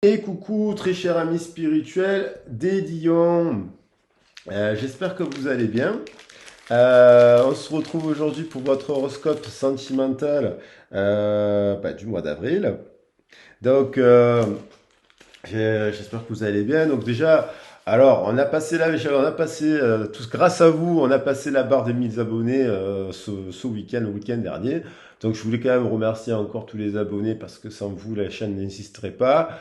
Et coucou, très cher ami spirituel des Dion. J'espère que vous allez bien. On se retrouve aujourd'hui pour votre horoscope sentimental du mois d'avril. Donc, j'espère que vous allez bien. Donc déjà, alors on a passé tous grâce à vous, on a passé la barre des 1000 abonnés ce week-end, le week-end dernier. Donc je voulais quand même remercier encore tous les abonnés parce que sans vous la chaîne n'existerait pas.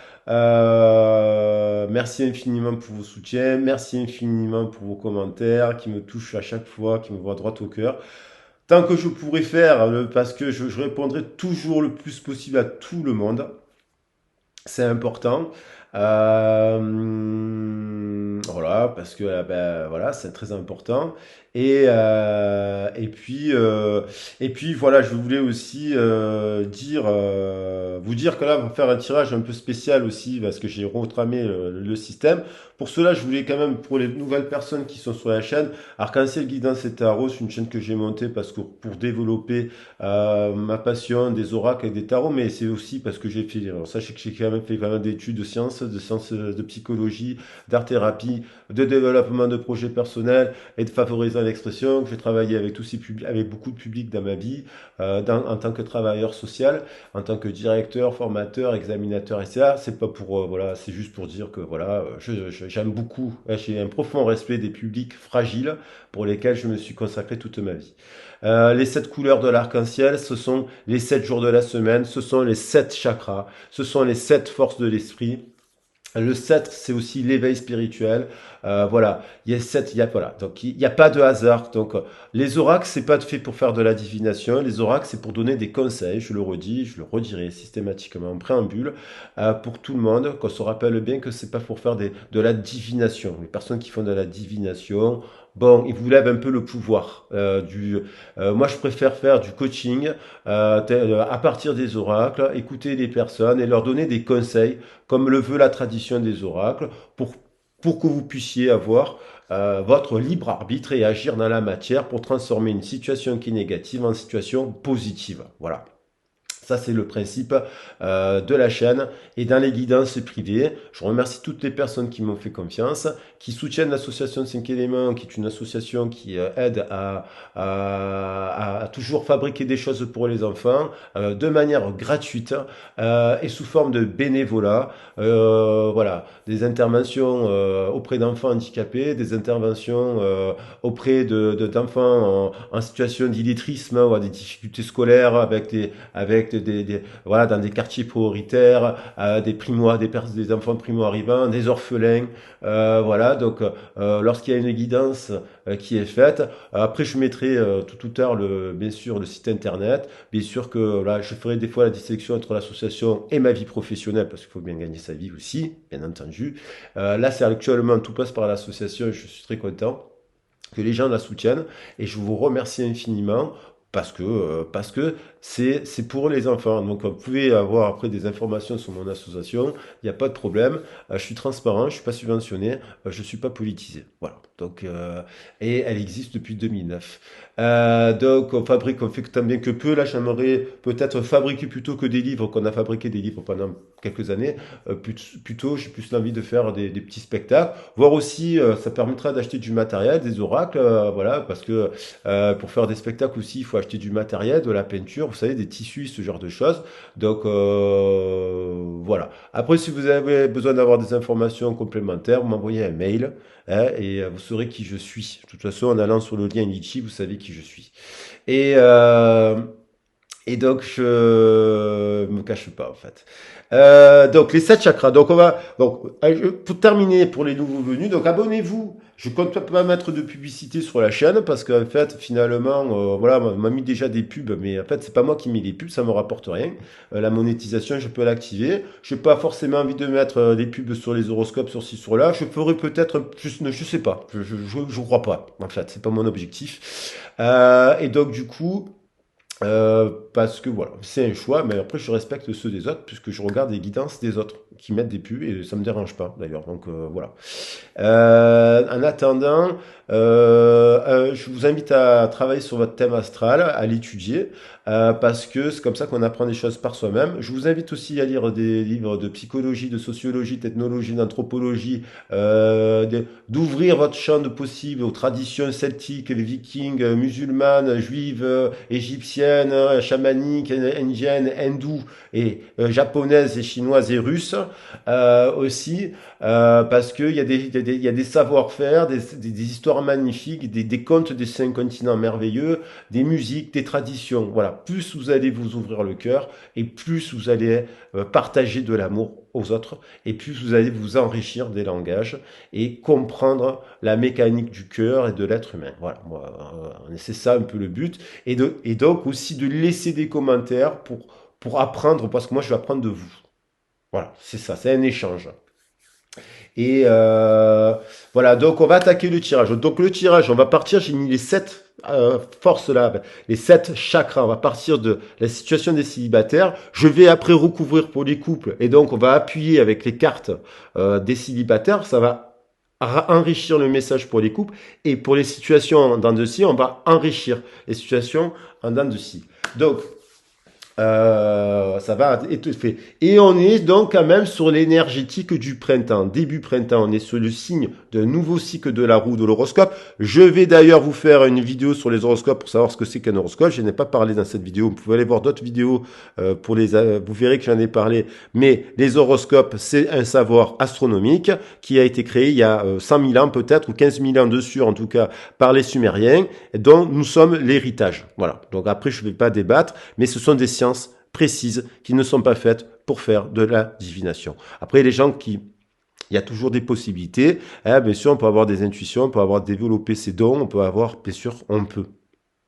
Merci infiniment pour vos soutiens, merci infiniment pour vos commentaires qui me touchent à chaque fois, qui me voient droit au cœur. Tant que je pourrai faire, parce que je répondrai toujours le plus possible à tout le monde. C'est important. Voilà, parce que ben, voilà, c'est très important. Et, euh, et puis, euh, et puis voilà, je voulais aussi vous dire que là, on va faire un tirage un peu spécial aussi, parce que j'ai retramé le système. Pour cela, je voulais quand même, pour les nouvelles personnes qui sont sur la chaîne, Arc-en-Ciel Guidance et Tarot, c'est une chaîne que j'ai montée parce que pour développer ma passion des oracles et des tarots, mais c'est aussi parce que j'ai fait, alors sachez que j'ai quand même fait pas mal d'études de sciences de psychologie, d'art-thérapie, de développement de projets personnels et de favorisant l'expression, que j'ai travaillé avec avec beaucoup de publics dans ma vie, en tant que travailleur social, en tant que directeur, formateur, examinateur, etc. C'est pas pour, voilà, c'est juste pour dire que voilà, j'aime beaucoup, j'ai un profond respect des publics fragiles pour lesquels je me suis consacré toute ma vie. Les 7 couleurs de l'arc-en-ciel, ce sont les 7 jours de la semaine, ce sont les 7 chakras, ce sont les 7 forces de l'esprit. Le 7, c'est aussi l'éveil spirituel. Voilà, il y a 7, il y a voilà. Donc il n'y a pas de hasard. Donc les oracles, c'est pas fait pour faire de la divination. Les oracles, c'est pour donner des conseils. Je le redis, je le redirai systématiquement en préambule pour tout le monde. Qu'on se rappelle bien que c'est pas pour faire de la divination. Les personnes qui font de la divination, bon, ils vous lèvent un peu le pouvoir. Moi, je préfère faire du coaching à partir des oracles, écouter les personnes et leur donner des conseils comme le veut la tradition des oracles, pour, pour que vous puissiez avoir votre libre arbitre et agir dans la matière pour transformer une situation qui est négative en situation positive. Voilà. Ça, c'est le principe de la chaîne. Et dans les guidances privées, je remercie toutes les personnes qui m'ont fait confiance, qui soutiennent l'association 5 éléments, qui est une association qui aide à toujours fabriquer des choses pour les enfants de manière gratuite et sous forme de bénévolat. Voilà, des interventions auprès d'enfants handicapés, des interventions auprès d'enfants en situation d'illettrisme ou à des difficultés scolaires avec voilà, dans des quartiers prioritaires, des enfants primo-arrivants, des orphelins, voilà. Donc, lorsqu'il y a une guidance qui est faite, après je mettrai tout à l'heure bien sûr le site internet. Bien sûr que là, je ferai des fois la distinction entre l'association et ma vie professionnelle parce qu'il faut bien gagner sa vie aussi, bien entendu. Là, c'est actuellement tout passe par l'association. Et je suis très content que les gens la soutiennent et je vous remercie infiniment parce que c'est pour les enfants. Donc vous pouvez avoir après des informations sur mon association, il n'y a pas de problème. Je suis transparent, je suis pas subventionné, je suis pas politisé. Voilà. Donc et elle existe depuis 2009. Donc on fait tant bien que peu. Là, j'aimerais peut-être fabriquer plutôt que des livres qu'on a fabriqué des livres pendant quelques années. Plutôt, j'ai plus envie de faire des petits spectacles. Voir aussi, ça permettra d'acheter du matériel, des oracles, voilà, parce que pour faire des spectacles aussi, il faut acheter du matériel, de la peinture, vous savez, des tissus, ce genre de choses. Donc voilà. Après, si vous avez besoin d'avoir des informations complémentaires, vous m'envoyez un mail et vous saurez qui je suis. De toute façon, en allant sur le lien Litchi, vous savez qui je suis. Et, euh, et donc, je me cache pas, en fait. Donc, les 7 chakras. Donc, pour terminer, pour les nouveaux venus, donc abonnez-vous. Je compte pas mettre de publicité sur la chaîne parce qu'en fait, finalement, voilà, on m'a mis déjà des pubs, mais en fait, c'est pas moi qui mets les pubs, ça me rapporte rien. La monétisation, je peux l'activer. Je n'ai pas forcément envie de mettre des pubs sur les horoscopes, sur ci, sur là. Je ferai peut-être, je sais pas. Je crois pas. En fait, c'est pas mon objectif. Et donc, du coup, Parce que voilà, c'est un choix, mais après je respecte ceux des autres, puisque je regarde les guidances des autres qui mettent des pubs, et ça me dérange pas d'ailleurs. Donc voilà. En attendant, je vous invite à travailler sur votre thème astral, à l'étudier, parce que c'est comme ça qu'on apprend des choses par soi-même. Je vous invite aussi à lire des livres de psychologie, de sociologie, d'ethnologie, d'anthropologie, d'ouvrir votre champ de possibles aux traditions celtiques, les vikings, musulmanes, juives, égyptiennes, chamaniques, indiennes, hindoues et japonaises et chinoises et russes aussi. Parce qu'il y a il y a des savoir-faire, des histoires magnifiques, des contes des 5 continents merveilleux, des musiques, des traditions. Voilà, plus vous allez vous ouvrir le cœur et plus vous allez partager de l'amour aux autres et plus vous allez vous enrichir des langages et comprendre la mécanique du cœur et de l'être humain. Voilà, c'est ça un peu le but. Et donc aussi de laisser des commentaires pour apprendre, parce que moi je vais apprendre de vous. Voilà, c'est ça, c'est un échange. Et voilà, donc on va attaquer le tirage. Donc le tirage, on va partir, j'ai mis les 7 forces là, les 7 chakras. On va partir de la situation des célibataires. Je vais après recouvrir pour les couples. Et donc on va appuyer avec les cartes des célibataires. Ça va enrichir le message pour les couples. Et pour les situations en dents de scie, on va enrichir les situations en dents de scie. Donc, ça va étouffer. Et on est donc quand même sur l'énergétique du printemps. Début printemps, on est sur le signe d'un nouveau cycle de la roue de l'horoscope. Je vais d'ailleurs vous faire une vidéo sur les horoscopes pour savoir ce que c'est qu'un horoscope. Je n'ai pas parlé dans cette vidéo. Vous pouvez aller voir d'autres vidéos pour vous verrez que j'en ai parlé. Mais les horoscopes, c'est un savoir astronomique qui a été créé il y a 100 000 ans peut-être, ou 15 000 ans dessus en tout cas, par les Sumériens, dont nous sommes l'héritage. Voilà. Donc après, je ne vais pas débattre, mais ce sont des sciences précises qui ne sont pas faites pour faire de la divination. Après, les gens qui... Il y a toujours des possibilités. Bien sûr, on peut avoir des intuitions, on peut avoir développé ses dons, on peut avoir... Bien sûr, on peut.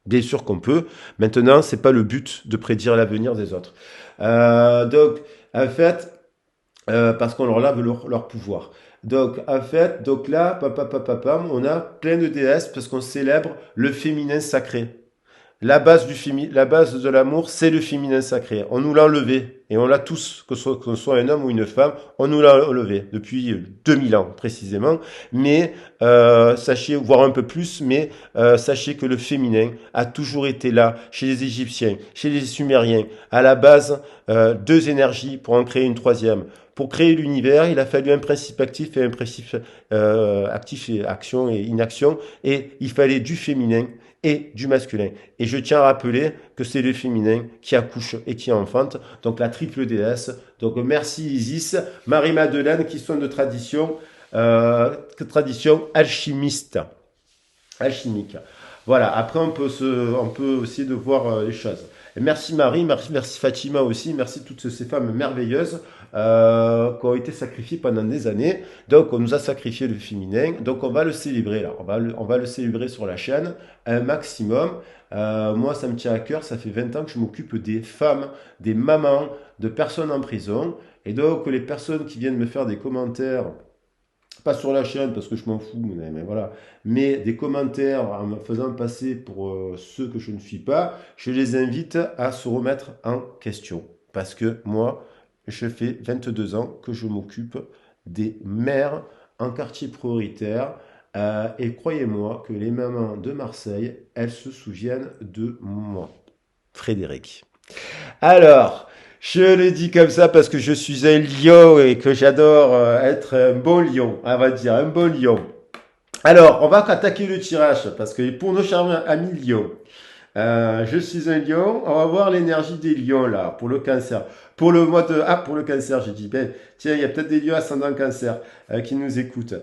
Bien sûr qu'on peut. Maintenant, c'est pas le but de prédire l'avenir des autres. Donc, en fait, parce qu'on leur lave leur pouvoir. Donc, en fait, donc là, on a plein de déesses parce qu'on célèbre le féminin sacré. La base de l'amour, c'est le féminin sacré. On nous l'a enlevé. Et on l'a tous, que ce soit un homme ou une femme, on nous l'a enlevé depuis 2000 ans précisément. Mais sachez, voire un peu plus, mais sachez que le féminin a toujours été là chez les Égyptiens, chez les Sumériens. À la base, 2 énergies pour en créer une troisième. Pour créer l'univers, il a fallu un principe actif et un principe actif et action et inaction. Et il fallait du féminin et du masculin. Et je tiens à rappeler que c'est le féminin qui accouche et qui enfante, donc la triple déesse. Donc merci Isis, Marie-Madeleine, qui sont de tradition alchimiste, alchimique. Voilà, après on peut essayer de voir les choses. Et merci Marie, merci Fatima aussi, merci toutes ces femmes merveilleuses qui ont été sacrifiées pendant des années. Donc on nous a sacrifié le féminin, donc on va le célébrer là, on va le célébrer sur la chaîne un maximum. Moi ça me tient à cœur, ça fait 20 ans que je m'occupe des femmes, des mamans, de personnes en prison. Et donc les personnes qui viennent me faire des commentaires pas sur la chaîne parce que je m'en fous, mais voilà, mais des commentaires en me faisant passer pour ceux que je ne suis pas, je les invite à se remettre en question. Parce que moi, je fais 22 ans que je m'occupe des mères en quartier prioritaire. Et croyez-moi que les mamans de Marseille, elles se souviennent de moi. Frédéric. Alors, je le dis comme ça parce que je suis un lion et que j'adore être un bon lion, on va dire, un bon lion. Alors, on va attaquer le tirage parce que pour nos chers amis lions, je suis un lion, on va voir l'énergie des lions là, pour le cancer. Pour le mois de... Ah, pour le cancer, j'ai dit, ben, tiens, il y a peut-être des lions ascendant cancer qui nous écoutent.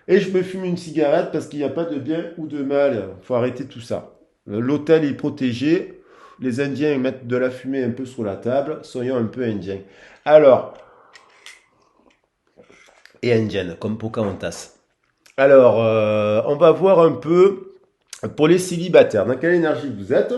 Et je me fume une cigarette parce qu'il n'y a pas de bien ou de mal. Il faut arrêter tout ça. L'hôtel est protégé. Les Indiens mettent de la fumée un peu sur la table. Soyons un peu indiens. Alors, et indienne, comme Pocahontas. Alors, on va voir un peu pour les célibataires. Dans quelle énergie vous êtes?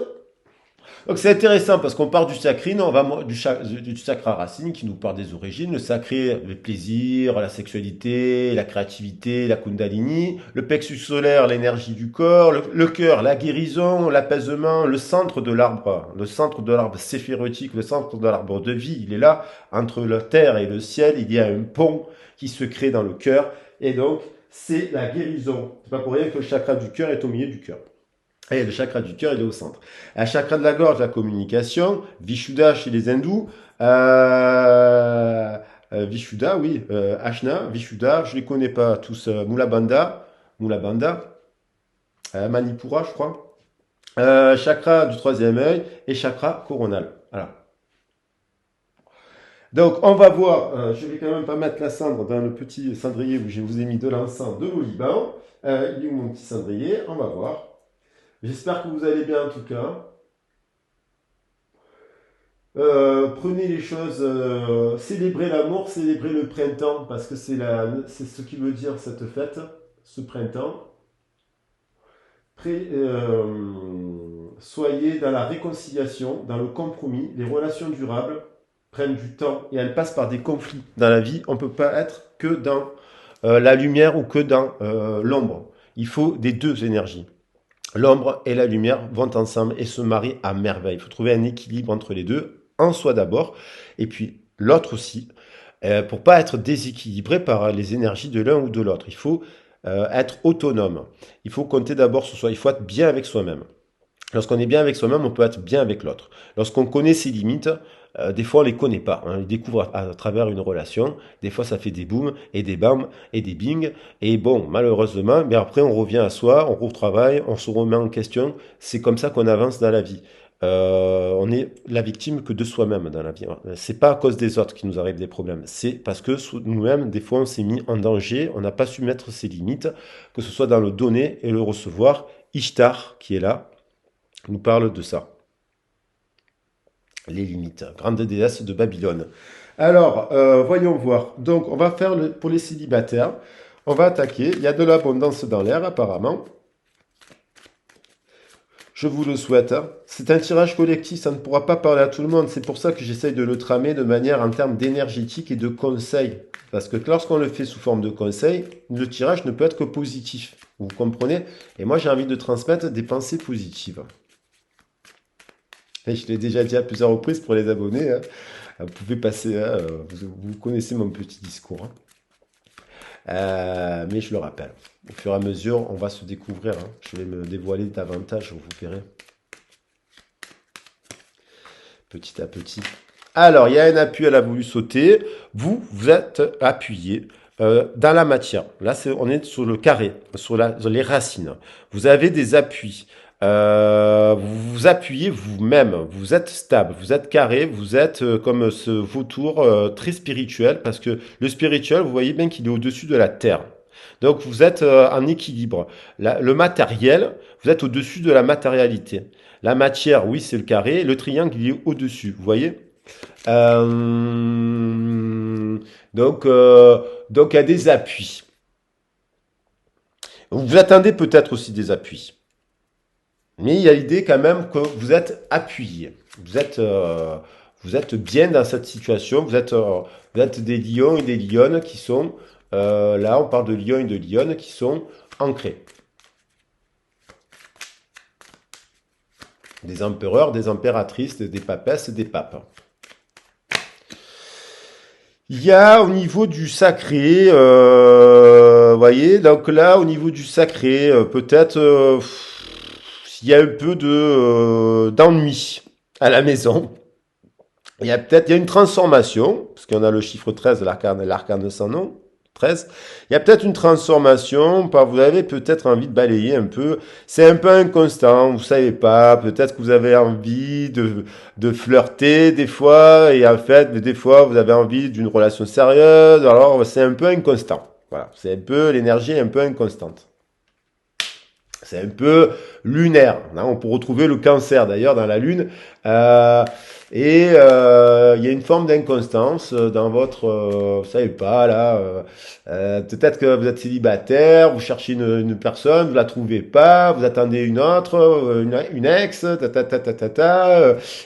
Donc c'est intéressant parce qu'on part du sakrine, on va du chakra racine qui nous parle des origines, le sacré, le plaisir, la sexualité, la créativité, la kundalini, le plexus solaire, l'énergie du corps, le cœur, la guérison, l'apaisement, le centre de l'arbre séphirotique, le centre de l'arbre de vie, il est là, entre la terre et le ciel, il y a un pont qui se crée dans le cœur, et donc c'est la guérison. C'est pas pour rien que le chakra du cœur est au milieu du cœur. Et le chakra du cœur, il est au centre. Un chakra de la gorge, la communication. Vishuddha chez les hindous. Vishuddha, oui. Ashna, Vishuddha, je les connais pas tous. Mulabandha, Manipura, je crois. Chakra du troisième œil et chakra coronal. Voilà. Donc, on va voir. Je vais quand même pas mettre la cendre dans le petit cendrier où je vous ai mis de l'encens de Liban. Il est où mon petit cendrier? On va voir. J'espère que vous allez bien en tout cas. Prenez les choses, célébrez l'amour, célébrez le printemps, parce que c'est ce qui veut dire cette fête, ce printemps. Soyez dans la réconciliation, dans le compromis. Les relations durables prennent du temps et elles passent par des conflits. Dans la vie, on ne peut pas être que dans la lumière ou que dans l'ombre. Il faut des deux énergies. L'ombre et la lumière vont ensemble et se marient à merveille. Il faut trouver un équilibre entre les deux, en soi d'abord, et puis l'autre aussi, pour pas être déséquilibré par les énergies de l'un ou de l'autre. Il faut être autonome. Il faut compter d'abord sur soi. Il faut être bien avec soi-même. Lorsqu'on est bien avec soi-même, on peut être bien avec l'autre. Lorsqu'on connaît ses limites, des fois on les connaît pas. On les découvre à travers une relation. Des fois ça fait des booms et des bams et des bing. Et bon, malheureusement, mais après on revient à soi, on retravaille, on se remet en question. C'est comme ça qu'on avance dans la vie. On est la victime que de soi-même dans la vie. C'est pas à cause des autres qui nous arrivent des problèmes. C'est parce que nous-mêmes, des fois, on s'est mis en danger. On n'a pas su mettre ses limites, que ce soit dans le donner et le recevoir. Ishtar, qui est là, nous parle de ça. Les limites. Grande déesse de Babylone. Alors, voyons voir. Donc, on va faire pour les célibataires. On va attaquer. Il y a de l'abondance dans l'air, apparemment. Je vous le souhaite. C'est un tirage collectif, ça ne pourra pas parler à tout le monde. C'est pour ça que j'essaye de le tramer de manière en termes d'énergétique et de conseil. Parce que lorsqu'on le fait sous forme de conseil, le tirage ne peut être que positif. Vous comprenez? Et moi, j'ai envie de transmettre des pensées positives. Et je l'ai déjà dit à plusieurs reprises pour les abonnés. Hein. Vous pouvez passer, vous connaissez mon petit discours. Hein. Mais je le rappelle. Au fur et à mesure, on va se découvrir. Hein. Je vais me dévoiler davantage, vous verrez. Petit à petit. Alors, il y a un appui, elle a voulu sauter. Vous êtes appuyé dans la matière. Là, on est sur le carré, sur les racines. Vous avez des appuis. Vous vous appuyez vous-même, vous êtes stable, vous êtes carré, vous êtes comme ce vautour très spirituel, parce que le spirituel, vous voyez bien qu'il est au-dessus de la terre. Donc vous êtes en équilibre. Le matériel, vous êtes au-dessus de la matérialité. La matière, oui, c'est le carré, le triangle, il est au-dessus, vous voyez. Donc il y a des appuis. Vous attendez peut-être aussi des appuis. Mais il y a l'idée quand même que vous êtes appuyé. Vous êtes bien dans cette situation. Vous êtes des lions et des lionnes qui sont, là on parle de lions et de lionnes qui sont ancrés. Des empereurs, des impératrices, des papesses, des papes. Il y a au niveau du sacré, voyez, donc là au niveau du sacré, peut-être... il y a un peu d'ennui à la maison. Il y a une transformation, parce qu'on a le chiffre 13 de l'arcane sans nom, 13. Il y a peut-être une transformation, vous avez peut-être envie de balayer un peu. C'est un peu inconstant, vous savez pas. Peut-être que vous avez envie de flirter des fois, et en fait, des fois, vous avez envie d'une relation sérieuse. Alors, c'est un peu inconstant. Voilà, c'est un peu, l'énergie est un peu inconstante. C'est un peu lunaire. Hein. On peut retrouver le cancer d'ailleurs dans la lune. Euh, il y a une forme d'inconstance dans votre, vous savez pas là. Peut-être que vous êtes célibataire, vous cherchez une personne, vous la trouvez pas, vous attendez une autre, une ex,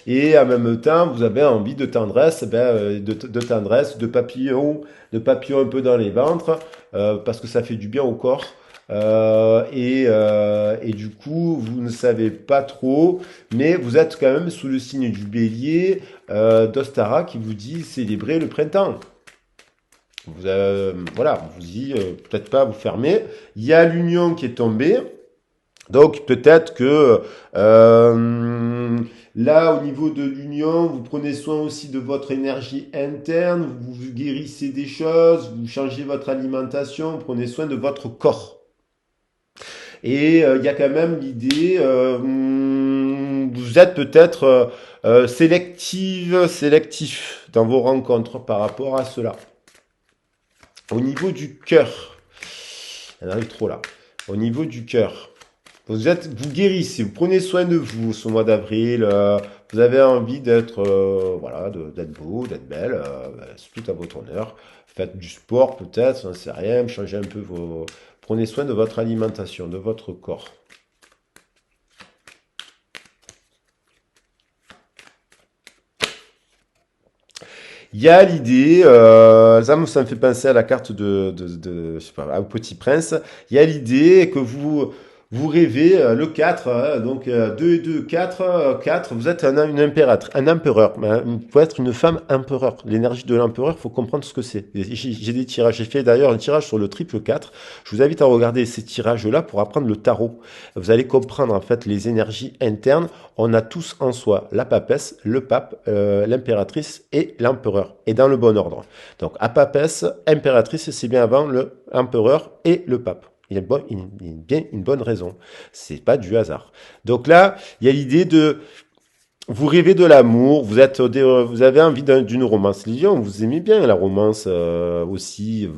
et en même temps vous avez envie de tendresse, de tendresse, de papillons un peu dans les ventres, parce que ça fait du bien au corps. Et du coup, vous ne savez pas trop, mais vous êtes quand même sous le signe du bélier d'Ostara qui vous dit célébrer le printemps. Voilà, vous dit peut-être pas vous fermer. Il y a l'union qui est tombée. Donc peut-être que là, au niveau de l'union, vous prenez soin aussi de votre énergie interne, vous guérissez des choses, vous changez votre alimentation, prenez soin de votre corps. Et il y a quand même l'idée, vous êtes peut-être sélectif dans vos rencontres par rapport à cela. Au niveau du cœur, elle arrive trop là. Au niveau du cœur, vous guérissez, vous prenez soin de vous ce mois d'avril. Vous avez envie d'être, voilà, d'être beau, d'être belle. C'est tout à votre honneur. Faites du sport peut-être, j'en sais rien. Changez un peu vos. Prenez soin de votre alimentation, de votre corps. Il y a l'idée, ça me fait penser à la carte je sais pas, au Petit Prince. Il y a l'idée que vous rêvez le 4, donc 2 et 2, 4, 4, vous êtes une impératrice, un empereur. Il faut être une femme empereur. L'énergie de l'empereur, il faut comprendre ce que c'est. J'ai des tirages, j'ai fait d'ailleurs un tirage sur le triple 4. Je vous invite à regarder ces tirages-là pour apprendre le tarot. Vous allez comprendre en fait les énergies internes. On a tous en soi la papesse, le pape, l'impératrice et l'empereur, et dans le bon ordre. Donc, à papesse, impératrice, c'est bien avant l'empereur et le pape. Il y a bien une bonne raison. C'est pas du hasard. Donc là, il y a l'idée de vous rêvez de l'amour, vous avez envie d'une romance. Les gens, vous aimez bien la romance aussi,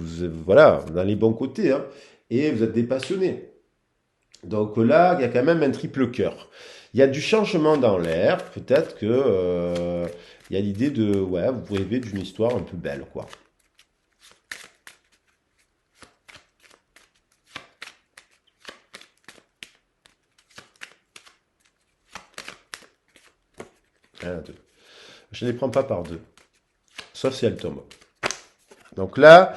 voilà, dans les bons côtés, hein, et vous êtes des passionnés. Donc là, il y a quand même un triple cœur. Il y a du changement dans l'air. Peut-être que il y a l'idée de, ouais, vous rêvez d'une histoire un peu belle, quoi. Un, deux. Je ne les prends pas par deux, sauf si elles tombent. Donc là,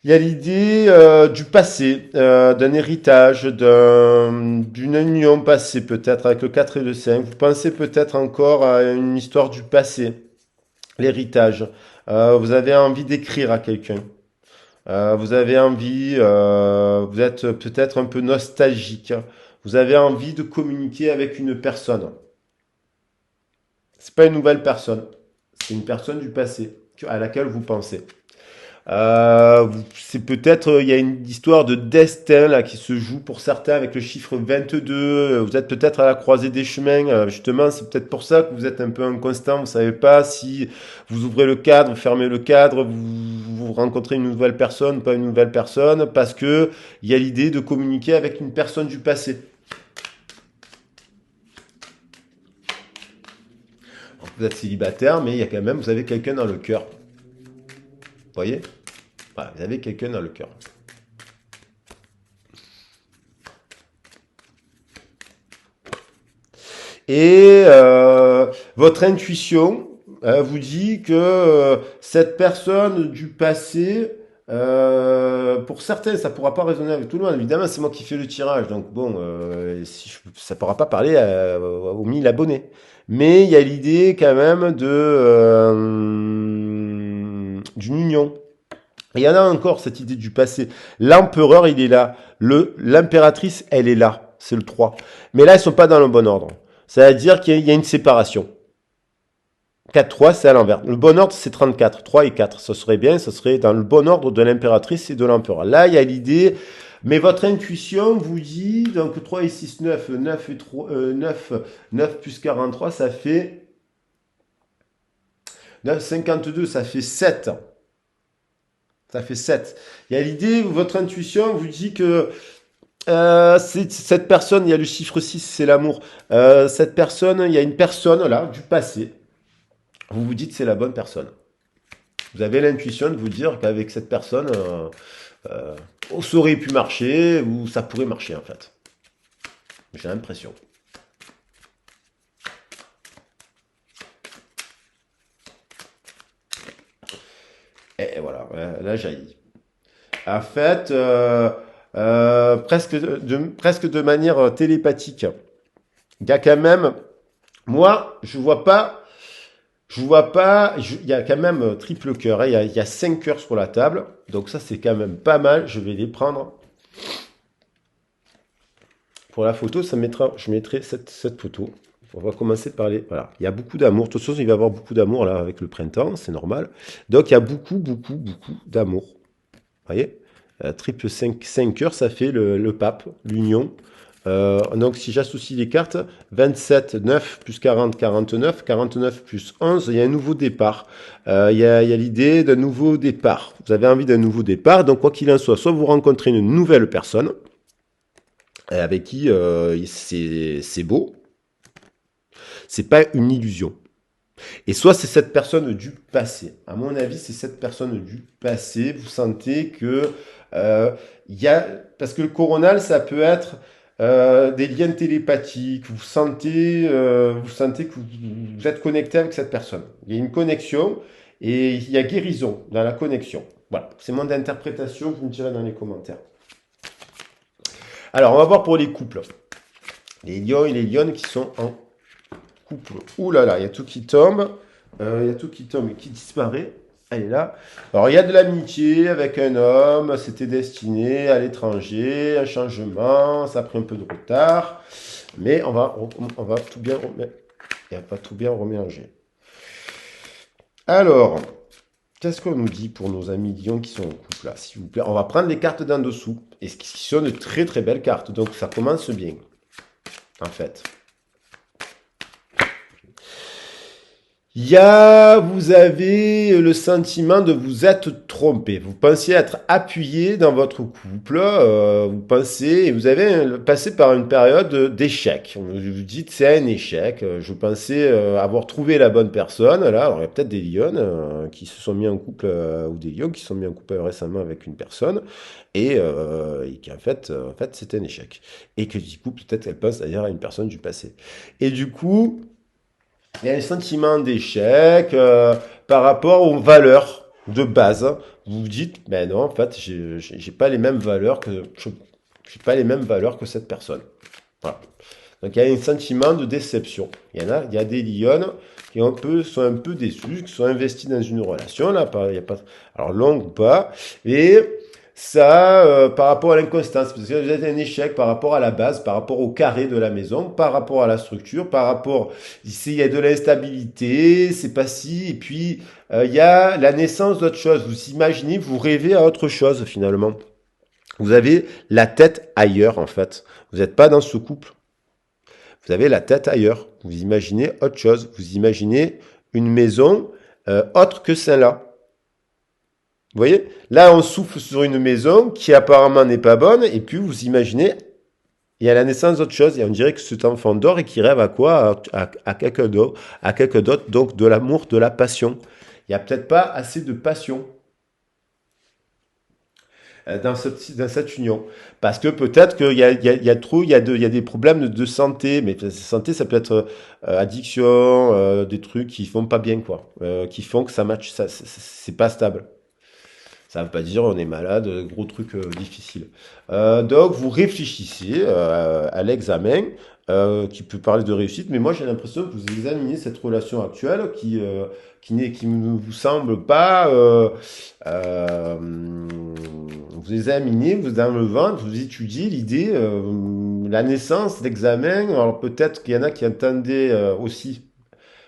il y a l'idée du passé, d'un héritage, d'une union passée peut-être avec le 4 et le 5. Vous pensez peut-être encore à une histoire du passé, l'héritage. Vous avez envie d'écrire à quelqu'un. Vous avez envie, vous êtes peut-être un peu nostalgique. Vous avez envie de communiquer avec une personne. C'est pas une nouvelle personne, c'est une personne du passé à laquelle vous pensez. C'est peut-être, il y a une histoire de destin là qui se joue pour certains avec le chiffre 22. Vous êtes peut-être à la croisée des chemins. Justement, c'est peut-être pour ça que vous êtes un peu inconstant. Vous savez pas si vous ouvrez le cadre, vous fermez le cadre, vous rencontrez une nouvelle personne, pas une nouvelle personne, parce que il y a l'idée de communiquer avec une personne du passé. Vous êtes célibataire, mais il y a quand même, vous avez quelqu'un dans le cœur. Vous voyez? Voilà, vous avez quelqu'un dans le cœur. Et votre intuition vous dit que cette personne du passé, pour certains, ça ne pourra pas résonner avec tout le monde. Évidemment, c'est moi qui fais le tirage, donc bon, ça ne pourra pas parler aux 1000 abonnés. Mais il y a l'idée quand même d'une union. Et il y en a encore cette idée du passé. L'empereur, il est là. L'impératrice, elle est là. C'est le 3. Mais là, ils sont pas dans le bon ordre. Ça veut dire qu'il y a une séparation. 4-3, c'est à l'envers. Le bon ordre, c'est 34. 3 et 4. Ce serait bien, ce serait dans le bon ordre de l'impératrice et de l'empereur. Là, il y a l'idée, mais votre intuition vous dit, donc 3 et 6, 9, 9 et 3, 9, 9 plus 43, ça fait 9, 52, ça fait 7. Ça fait 7. Il y a l'idée, votre intuition vous dit que Cette personne, il y a le chiffre 6, c'est l'amour. Cette personne, il y a une personne là, du passé. Vous vous dites c'est la bonne personne. Vous avez l'intuition de vous dire qu'avec cette personne, euh, ça aurait pu marcher ou ça pourrait marcher en fait. J'ai l'impression. Et voilà, là jaillit. En fait, presque de manière télépathique. Il y a quand même, moi, je vois pas, il y a quand même triple cœur, hein, il y a 5 cœurs sur la table, donc ça c'est quand même pas mal, je vais les prendre. Pour la photo, je mettrai cette photo. On va commencer par les, voilà, il y a beaucoup d'amour, de toute façon il va y avoir beaucoup d'amour là avec le printemps, c'est normal. Donc il y a beaucoup d'amour, vous voyez. Triple 5 cœurs, ça fait le pape, l'union. Donc si j'associe les cartes, 27, 9 plus 40, 49, 49 plus 11, il y a un nouveau départ. Il y a l'idée d'un nouveau départ. Vous avez envie d'un nouveau départ, donc quoi qu'il en soit vous rencontrez une nouvelle personne avec qui c'est beau, c'est pas une illusion. Et soit c'est cette personne du passé. À mon avis, c'est cette personne du passé. Vous sentez que il y a, parce que le coronal, ça peut être des liens télépathiques. Vous sentez que vous êtes connecté avec cette personne. Il y a une connexion et il y a guérison dans la connexion. Voilà, c'est mon interprétation. Vous me direz dans les commentaires. Alors, on va voir pour les couples. Les lions et les lionnes qui sont en couple. Ouh là là, il y a tout qui tombe. Il y a tout qui tombe et qui disparaît. Elle est là. Alors, il y a de l'amitié avec un homme. C'était destiné à l'étranger. Un changement. Ça a pris un peu de retard. Mais on va tout bien remettre. Et on va tout bien remélanger. Alors, qu'est-ce qu'on nous dit pour nos amis lions qui sont en couple là, s'il vous plaît? On va prendre les cartes d'en dessous. Et ce qui sont de très très belles cartes. Donc, ça commence bien. En fait. Vous avez le sentiment de vous être trompé. Vous pensiez être appuyé dans votre couple. Vous pensez, et vous avez passé par une période d'échec. Vous vous dites c'est un échec. Je pensais avoir trouvé la bonne personne. Là, alors il y a peut-être des lions qui se sont mis en couple ou des lions qui se sont mis en couple récemment avec une personne et qui en fait c'est un échec. Et que du coup peut-être elle pense d'ailleurs à une personne du passé. Et du coup il y a un sentiment d'échec par rapport aux valeurs de base. Vous vous dites, ben non, en fait, j'ai pas les mêmes valeurs j'ai pas les mêmes valeurs que cette personne. Voilà. Donc il y a un sentiment de déception. Il y a des lions qui sont un peu déçus, qui sont investis dans une relation là, il y a pas, alors longue ou pas, et ça, par rapport à l'inconstance, parce que vous êtes un échec par rapport à la base, par rapport au carré de la maison, par rapport à la structure, par rapport, ici il y a de l'instabilité, c'est pas si, et puis il y a la naissance d'autre chose. Vous imaginez, vous rêvez à autre chose finalement. Vous avez la tête ailleurs en fait. Vous n'êtes pas dans ce couple. Vous avez la tête ailleurs. Vous imaginez autre chose. Vous imaginez une maison autre que celle-là. Vous voyez? Là, on souffle sur une maison qui apparemment n'est pas bonne, et puis vous imaginez, il y a la naissance d'autre chose, et on dirait que cet enfant dort et qui rêve à quoi? À quelqu'un d'autre, donc de l'amour, de la passion. Il n'y a peut-être pas assez de passion dans cette union. Parce que peut-être qu'il y a trop, il y a des problèmes de santé, mais santé, ça peut être addiction, des trucs qui font pas bien, quoi, qui font que ça match, ça, c'est pas stable. Ça ne veut pas dire on est malade, gros truc difficile. Donc vous réfléchissez à l'examen qui peut parler de réussite, mais moi j'ai l'impression que vous examinez cette relation actuelle qui ne vous semble pas. Vous examinez, vous dans le ventre, vous étudiez l'idée, la naissance, l'examen. Alors peut-être qu'il y en a qui entendaient aussi,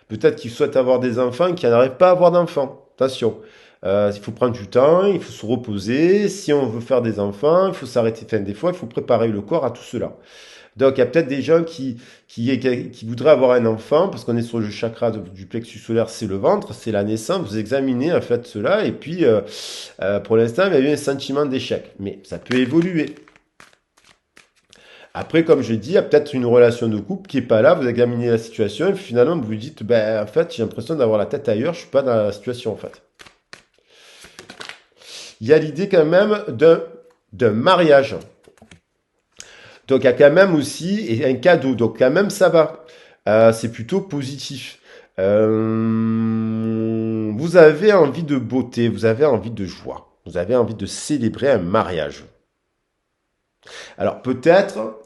peut-être qu'ils souhaitent avoir des enfants et qui n'arrivent pas à avoir d'enfants. Attention. Il faut prendre du temps, il faut se reposer. Si on veut faire des enfants, il faut s'arrêter. Enfin, des fois, il faut préparer le corps à tout cela. Donc, il y a peut-être des gens qui voudraient avoir un enfant, parce qu'on est sur le chakra du plexus solaire, c'est le ventre, c'est la naissance. Vous examinez en fait cela, et puis pour l'instant, il y a eu un sentiment d'échec. Mais ça peut évoluer. Après, comme je dis, il y a peut-être une relation de couple qui est pas là, vous examinez la situation et finalement vous vous dites, ben, en fait, j'ai l'impression d'avoir la tête ailleurs, je suis pas dans la situation, en fait. Il y a l'idée quand même d'un mariage. Donc, il y a quand même aussi un cadeau. Donc, quand même, ça va. C'est plutôt positif. Vous avez envie de beauté, vous avez envie de joie, vous avez envie de célébrer un mariage. Alors, peut-être,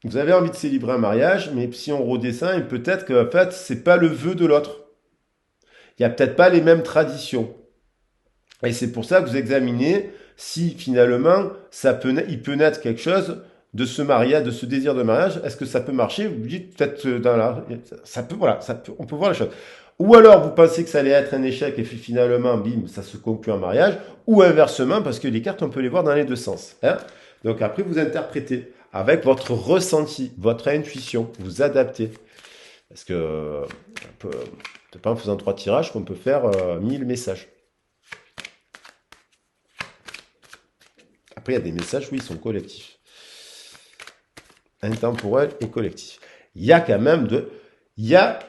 vous avez envie de célébrer un mariage, mais si on redescend, peut-être qu'en fait, c'est pas le vœu de l'autre. Il y a peut-être pas les mêmes traditions. Et c'est pour ça que vous examinez si finalement il peut naître quelque chose de ce mariage, de ce désir de mariage. Est-ce que ça peut marcher? Vous vous dites peut-être dans la, ça peut, voilà, on peut voir la chose. Ou alors vous pensez que ça allait être un échec et finalement, bim, ça se conclut en mariage. Ou inversement, parce que les cartes, on peut les voir dans les deux sens. Hein. Donc après, vous interprétez avec votre ressenti, votre intuition, vous adaptez. Parce que c'est pas en faisant 3 tirages qu'on peut faire 1000 messages. Après, il y a des messages, oui, ils sont collectifs. Intemporel et collectif. Il y a quand même de... Il y a...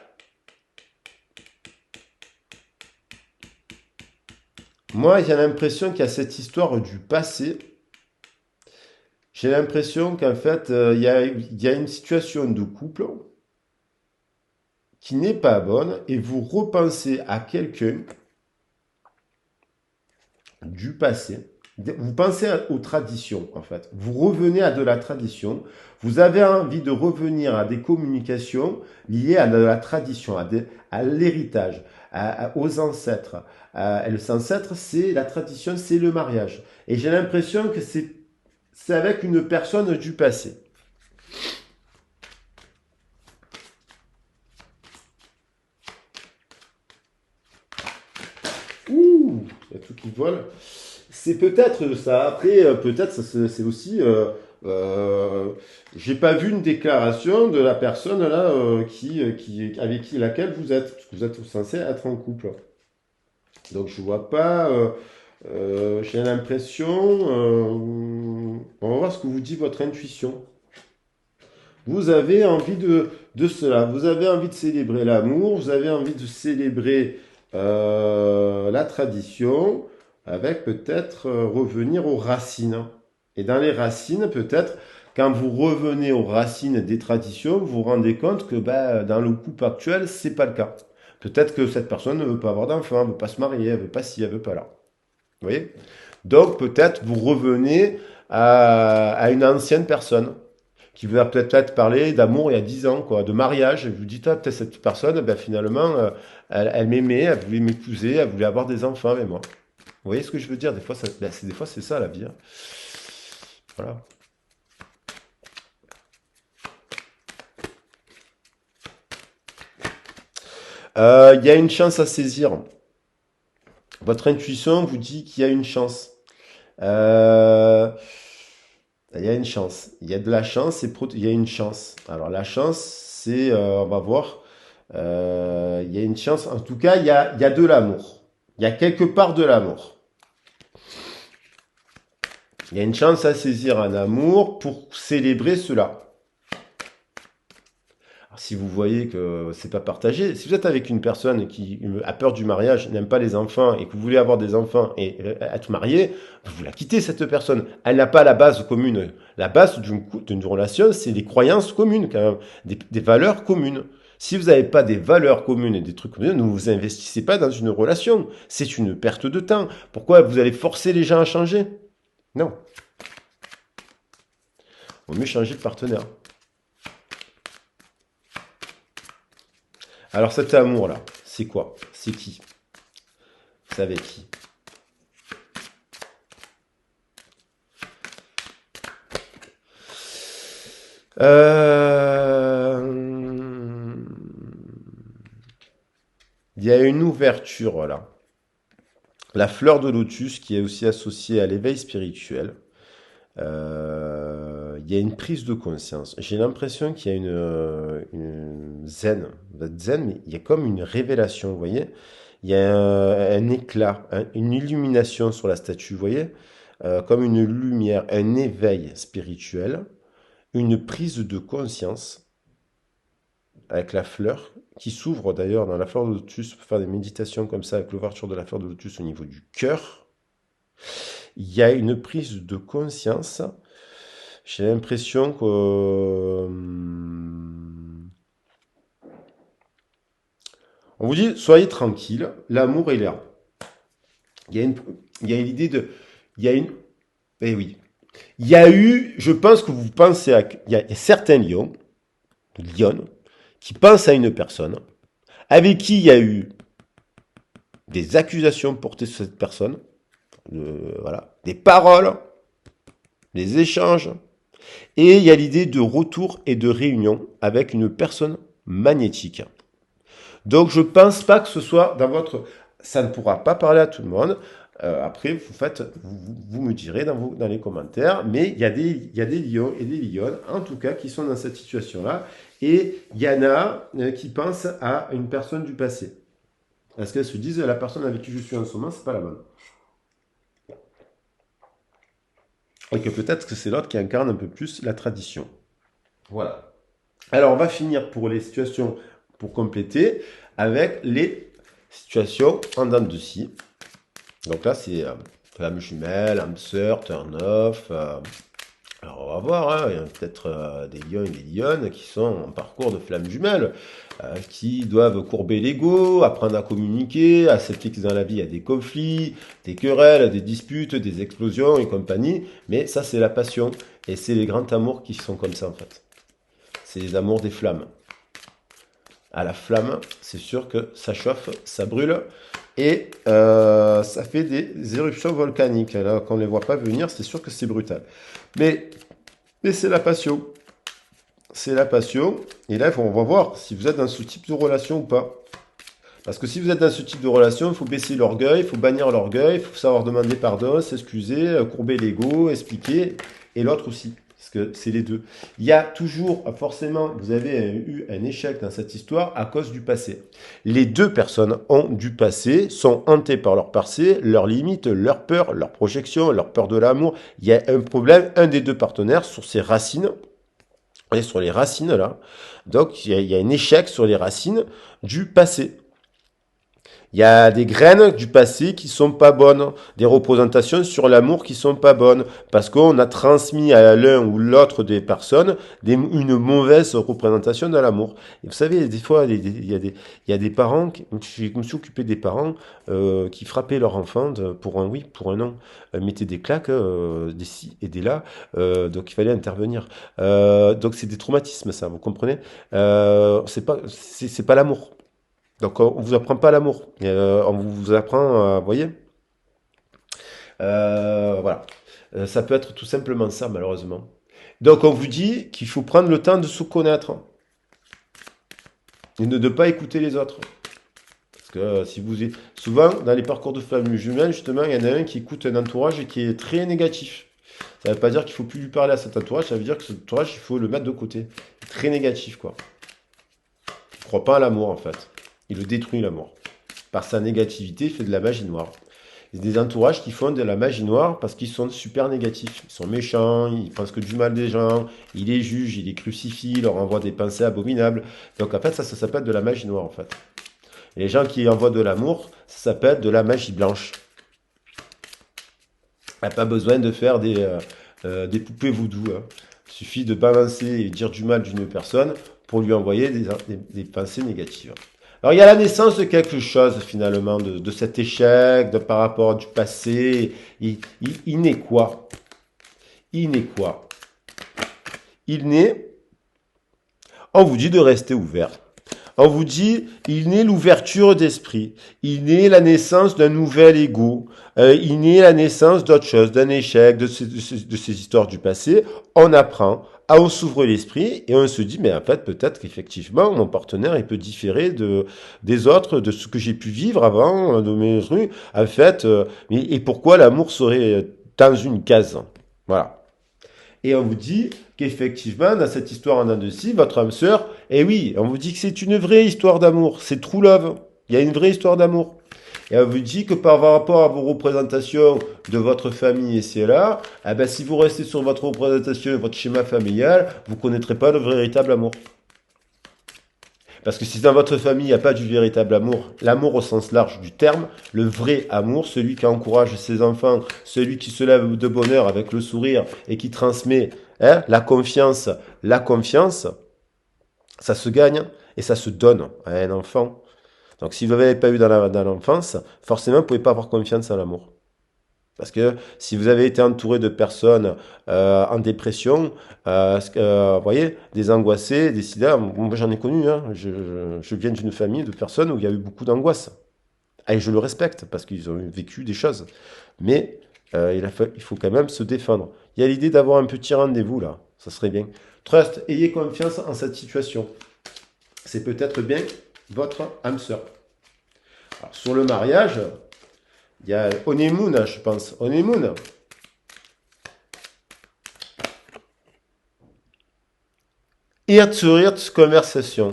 Moi, j'ai l'impression qu'il y a cette histoire du passé. J'ai l'impression qu'en fait, il y a une situation de couple qui n'est pas bonne et vous repensez à quelqu'un du passé. Vous pensez aux traditions, en fait. Vous revenez à de la tradition. Vous avez envie de revenir à des communications liées à de la tradition, à l'héritage, aux ancêtres. Et les ancêtres, c'est la tradition, c'est le mariage. Et j'ai l'impression que c'est avec une personne du passé. Ouh, il y a tout qui vole. C'est peut-être ça. Après, peut-être c'est aussi. J'ai pas vu une déclaration de la personne là avec laquelle vous êtes, parce que vous êtes censé être en couple. Donc je vois pas. J'ai l'impression. On va voir ce que vous dit votre intuition. Vous avez envie de cela. Vous avez envie de célébrer l'amour. Vous avez envie de célébrer la tradition, avec peut-être revenir aux racines. Et dans les racines, peut-être, quand vous revenez aux racines des traditions, vous vous rendez compte que bah, dans le couple actuel, c'est pas le cas. Peut-être que cette personne ne veut pas avoir d'enfant, ne veut pas se marier, elle veut pas ci, elle veut pas là. Vous voyez? Donc peut-être vous revenez à une ancienne personne qui vous a peut-être parlé d'amour il y a 10 ans, quoi, de mariage. Et vous dites, ah, peut-être cette personne, ben, finalement, elle m'aimait, elle voulait m'épouser, elle voulait avoir des enfants avec moi. Vous voyez ce que je veux dire? Des fois, des fois, c'est ça la vie. Hein. Voilà. Il y a une chance à saisir. Votre intuition vous dit qu'il y a une chance. Euh, il y a une chance. Il y a de la chance et il y a une chance. Alors la chance, c'est, on va voir, il y a une chance. En tout cas, il y a de l'amour. Il y a quelque part de l'amour. Il y a une chance à saisir un amour pour célébrer cela. Alors, si vous voyez que c'est pas partagé, si vous êtes avec une personne qui a peur du mariage, n'aime pas les enfants et que vous voulez avoir des enfants et être marié, vous la quittez cette personne. Elle n'a pas la base commune. La base d'une relation, c'est des croyances communes, quand même, des valeurs communes. Si vous n'avez pas des valeurs communes et des trucs communs, ne vous investissez pas dans une relation. C'est une perte de temps. Pourquoi vous allez forcer les gens à changer? Non. Il vaut mieux changer de partenaire. Alors cet amour-là, c'est quoi? C'est qui? C'est avec qui? Euh, Il y a une ouverture là. La fleur de lotus qui est aussi associée à l'éveil spirituel. Il y a une prise de conscience. J'ai l'impression qu'il y a une zen. Vous êtes zen, mais il y a comme une révélation, vous voyez? Il y a un éclat, une illumination sur la statue, vous voyez? comme une lumière, un éveil spirituel, une prise de conscience avec la fleur qui s'ouvre d'ailleurs dans la fleur de lotus, pour faire des méditations comme ça avec l'ouverture de la fleur de lotus au niveau du cœur. Il y a une prise de conscience. J'ai l'impression que on vous dit soyez tranquille, l'amour est là. Il y a l'idée de, il y a une, eh oui, il y a eu, je pense que vous pensez à, il y a certains lions, qui pensent à une personne avec qui il y a eu des accusations portées sur cette personne, voilà, des paroles, des échanges, et il y a l'idée de retour et de réunion avec une personne magnétique. Donc je pense pas que ce soit dans votre... Ça ne pourra pas parler à tout le monde. Après, vous me direz dans les commentaires, mais il y a des lions et des lionnes, en tout cas, qui sont dans cette situation-là. Et il y en a qui pensent à une personne du passé. Parce qu'elles se disent, la personne avec qui je suis en ce moment, c'est pas la bonne. Et que peut-être que c'est l'autre qui incarne un peu plus la tradition. Voilà. Alors, on va finir pour les situations, pour compléter, avec les situations en dents de scie. Donc là, c'est flamme jumelle, âme sœur, turn-off. Alors, on va voir, hein, il y a peut-être des lions et des lionnes qui sont en parcours de flamme jumelle, qui doivent courber l'ego, apprendre à communiquer, accepter que dans la vie, il y a des conflits, des querelles, des disputes, des explosions et compagnie. Mais ça, c'est la passion. Et c'est les grands amours qui sont comme ça, en fait. C'est les amours des flammes. À la flamme, c'est sûr que ça chauffe, ça brûle et ça fait des éruptions volcaniques. Là, quand on ne les voit pas venir, c'est sûr que c'est brutal. Mais c'est la passion. C'est la passion. Et là, on va voir si vous êtes dans ce type de relation ou pas. Parce que si vous êtes dans ce type de relation, il faut baisser l'orgueil, il faut bannir l'orgueil, il faut savoir demander pardon, s'excuser, courber l'ego, expliquer, et l'autre aussi. Parce que c'est les deux. Il y a toujours, forcément, vous avez eu un échec dans cette histoire à cause du passé. Les deux personnes ont du passé, sont hantées par leur passé, leurs limites, leurs peurs, leurs projections, leur peur de l'amour. Il y a un problème, un des deux partenaires, sur ses racines. On est sur les racines là. Donc il y a un échec sur les racines du passé. Il y a des graines du passé qui sont pas bonnes, des représentations sur l'amour qui sont pas bonnes, parce qu'on a transmis à l'un ou l'autre des personnes une mauvaise représentation de l'amour. Et vous savez, des fois, il y a des parents, je me suis occupé des parents qui frappaient leur enfant pour un oui, pour un non, mettaient des claques, des ci et des là, donc il fallait intervenir. Donc c'est des traumatismes, ça, vous comprenez? C'est pas l'amour. Donc on vous apprend pas l'amour. On vous apprend, vous voyez, voilà. Ça peut être tout simplement ça, malheureusement. Donc on vous dit qu'il faut prendre le temps de se connaître et de ne pas écouter les autres. Parce que si vous souvent dans les parcours de famille jumelle, justement, il y en a un qui écoute un entourage et qui est très négatif. Ça ne veut pas dire qu'il faut plus lui parler à cet entourage, ça veut dire que cet entourage, il faut le mettre de côté. Très négatif, quoi. Il ne croit pas à l'amour, en fait. Il le détruit, l'amour. Par sa négativité, il fait de la magie noire. Il y a des entourages qui font de la magie noire parce qu'ils sont super négatifs. Ils sont méchants, ils pensent que du mal des gens, ils les jugent, ils les crucifient, ils leur envoient des pensées abominables. Donc en fait, ça s'appelle de la magie noire, en fait. Et les gens qui envoient de l'amour, ça s'appelle de la magie blanche. Il n'y a pas besoin de faire des poupées voodoo. Hein. Il suffit de balancer et dire du mal d'une personne pour lui envoyer des pensées négatives. Alors il y a la naissance de quelque chose finalement, de cet échec, par rapport du passé. Il naît quoi? Il naît quoi? Il naît, on vous dit de rester ouvert. On vous dit, il naît l'ouverture d'esprit. Il naît la naissance d'un nouvel ego. Il naît la naissance d'autre chose, d'un échec, de ces histoires du passé. On apprend, on s'ouvre l'esprit et on se dit, mais en fait, peut-être qu'effectivement, mon partenaire, il peut différer des autres, de ce que j'ai pu vivre avant, de mes rues. En fait, et pourquoi l'amour serait dans une case? Voilà. Et on vous dit qu'effectivement, dans cette histoire en dents de scie, votre âme sœur, eh oui, on vous dit que c'est une vraie histoire d'amour, c'est true love. Il y a une vraie histoire d'amour. Et elle vous dit que par rapport à vos représentations de votre famille ici et là, eh ben, si vous restez sur votre représentation, votre schéma familial, vous ne connaîtrez pas le véritable amour. Parce que si dans votre famille, il n'y a pas du véritable amour, l'amour au sens large du terme, le vrai amour, celui qui encourage ses enfants, celui qui se lève de bonheur avec le sourire et qui transmet la confiance, ça se gagne et ça se donne à un enfant. Donc si vous ne l'avez pas eu dans l'enfance, forcément, vous ne pouvez pas avoir confiance en l'amour. Parce que si vous avez été entouré de personnes en dépression, vous voyez, des angoissés, des sida, moi j'en ai connu, hein. Je viens d'une famille de personnes où il y a eu beaucoup d'angoisse. Ah, et je le respecte parce qu'ils ont vécu des choses. Mais il faut quand même se défendre. Il y a l'idée d'avoir un petit rendez-vous là, ça serait bien. Trust, ayez confiance en cette situation. C'est peut-être bien votre âme sœur. Alors, sur le mariage, il y a honeymoon, je pense. Honeymoon. Heart conversation.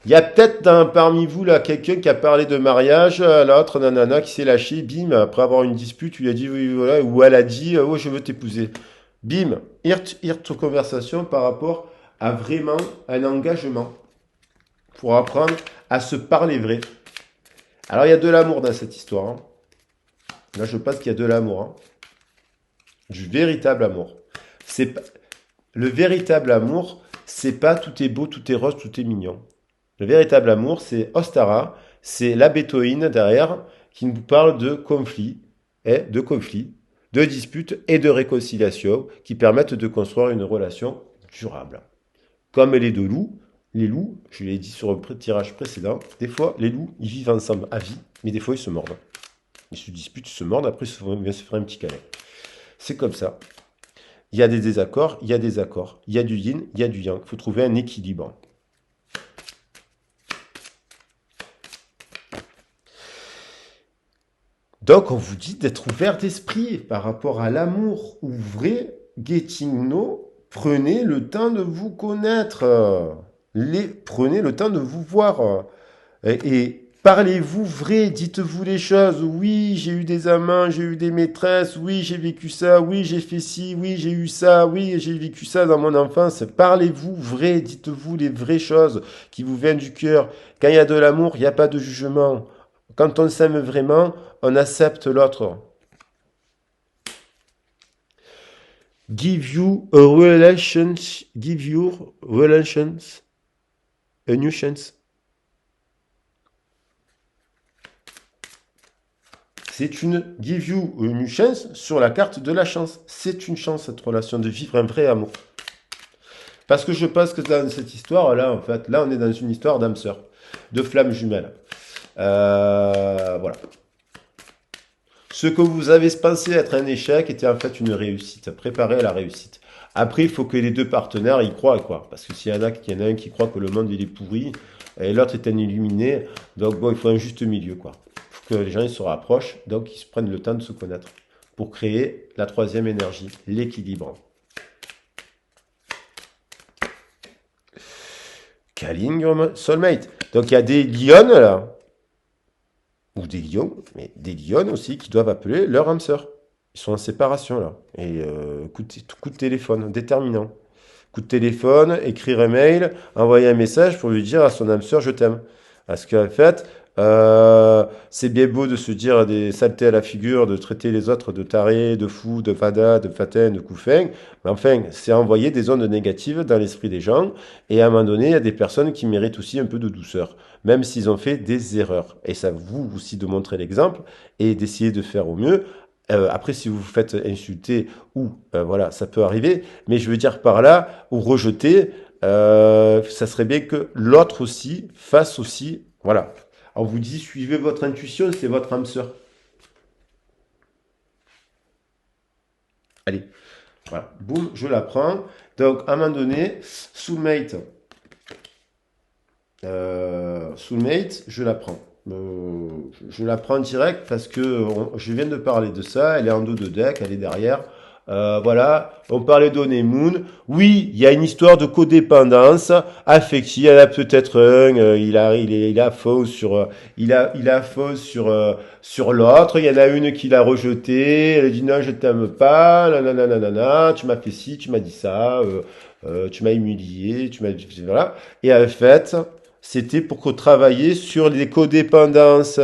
Il y a peut-être parmi vous là quelqu'un qui a parlé de mariage, l'autre nanana qui s'est lâché, bim, après avoir une dispute, lui a dit oui, voilà, ou elle a dit oh je veux t'épouser. Bim, heart conversation par rapport à vraiment un engagement pour apprendre à se parler vrai. Alors il y a de l'amour dans cette histoire, hein. Là je pense qu'il y a de l'amour, hein. Du véritable amour. C'est pas- Le véritable amour, c'est pas tout est beau, tout est rose, tout est mignon. Le véritable amour, c'est Ostara, c'est la bétoïne derrière qui nous parle de conflits, de disputes et de réconciliation qui permettent de construire une relation durable. Comme les loups, je l'ai dit sur le tirage précédent, des fois les loups ils vivent ensemble à vie, mais des fois ils se mordent. Ils se disputent, ils se mordent, après ils viennent se faire un petit câlin. C'est comme ça. Il y a des désaccords, il y a des accords. Il y a du yin, il y a du yang. Il faut trouver un équilibre. Donc, on vous dit d'être ouvert d'esprit par rapport à l'amour. Ouvrez, getting know, prenez le temps de vous connaître. Prenez le temps de vous voir. Et parlez-vous vrai, dites-vous les choses. Oui, j'ai eu des amants, j'ai eu des maîtresses, oui, j'ai vécu ça, oui, j'ai fait ci, oui, j'ai eu ça, oui, j'ai vécu ça dans mon enfance. Parlez-vous vrai, dites-vous les vraies choses qui vous viennent du cœur. Quand il y a de l'amour, il n'y a pas de jugement. Quand on s'aime vraiment, on accepte l'autre. Give your relations a new chance. C'est une give you une chance sur la carte de la chance. C'est une chance, cette relation, de vivre un vrai amour. Parce que je pense que dans cette histoire-là, en fait, là, on est dans une histoire d'âme sœur, de flammes jumelles. Voilà. Ce que vous avez pensé être un échec était en fait une réussite. Préparez à la réussite. Après, il faut que les deux partenaires y croient, quoi. Parce que s'il y en a, un qui croit que le monde il est pourri et l'autre est un illuminé, donc bon, il faut un juste milieu, quoi. Il faut que les gens ils se rapprochent, donc ils se prennent le temps de se connaître pour créer la troisième énergie, l'équilibre. Calling your soulmate. Donc il y a des lions là, ou des lions, mais des lions aussi qui doivent appeler leur âme sœur. Ils sont en séparation là. Et coup de téléphone, déterminant. Coup de téléphone, écrire un mail, envoyer un message pour lui dire à son âme sœur je t'aime. Parce qu'en fait, c'est bien beau de se dire des saletés à la figure, de traiter les autres de tarés, de fous, de fada, de fatin, de couffins. Mais enfin, c'est envoyer des ondes négatives dans l'esprit des gens. Et à un moment donné, il y a des personnes qui méritent aussi un peu de douceur, même s'ils ont fait des erreurs. Et ça vous aussi de montrer l'exemple et d'essayer de faire au mieux. Après, si vous vous faites insulter ou voilà, ça peut arriver. Mais je veux dire par là, ou rejeter, ça serait bien que l'autre aussi fasse aussi. Voilà. On vous dit, suivez votre intuition, c'est votre âme sœur. Allez, voilà. Boum, je la prends. Donc, à un moment donné, soulmate, soulmate, je la prends. Je la prends direct parce que je viens de parler de ça. Elle est en dos de deck, elle est derrière. Voilà, on parlait d'Honeymoon. Oui, il y a une histoire de codépendance affective. Il y en a peut-être un, il a faux sur, il a faux sur l'autre. Il y en a une qui l'a rejeté. Elle a dit non, je t'aime pas. Nanana, nanana, tu m'as fait ci, tu m'as dit ça, tu m'as humilié, tu m'as, voilà. Et en fait, c'était pour travailler sur les codépendances.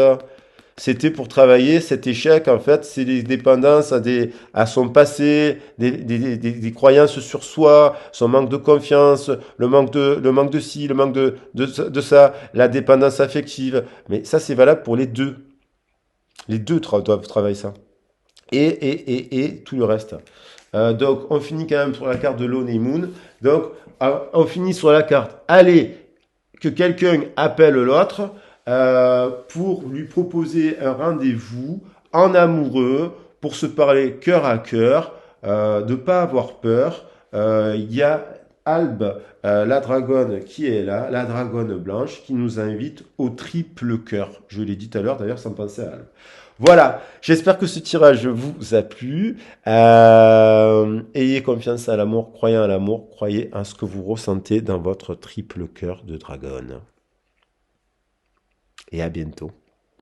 C'était pour travailler cet échec, en fait, c'est les dépendances à son passé, des croyances sur soi, son manque de confiance, le manque de ci, le manque de ça, la dépendance affective. Mais ça, c'est valable pour les deux. Les deux doivent travailler ça. Et tout le reste. Donc, on finit quand même sur la carte de l'Honeymoon. Donc, on finit sur la carte. Allez, que quelqu'un appelle l'autre pour lui proposer un rendez-vous en amoureux pour se parler cœur à cœur, de ne pas avoir peur. Il y a Albe, la dragonne qui est là, la dragonne blanche, qui nous invite au triple cœur. Je l'ai dit tout à l'heure d'ailleurs sans penser à Albe. Voilà, j'espère que ce tirage vous a plu. Ayez confiance à l'amour, croyez en l'amour, croyez en ce que vous ressentez dans votre triple cœur de dragonne. Et à bientôt.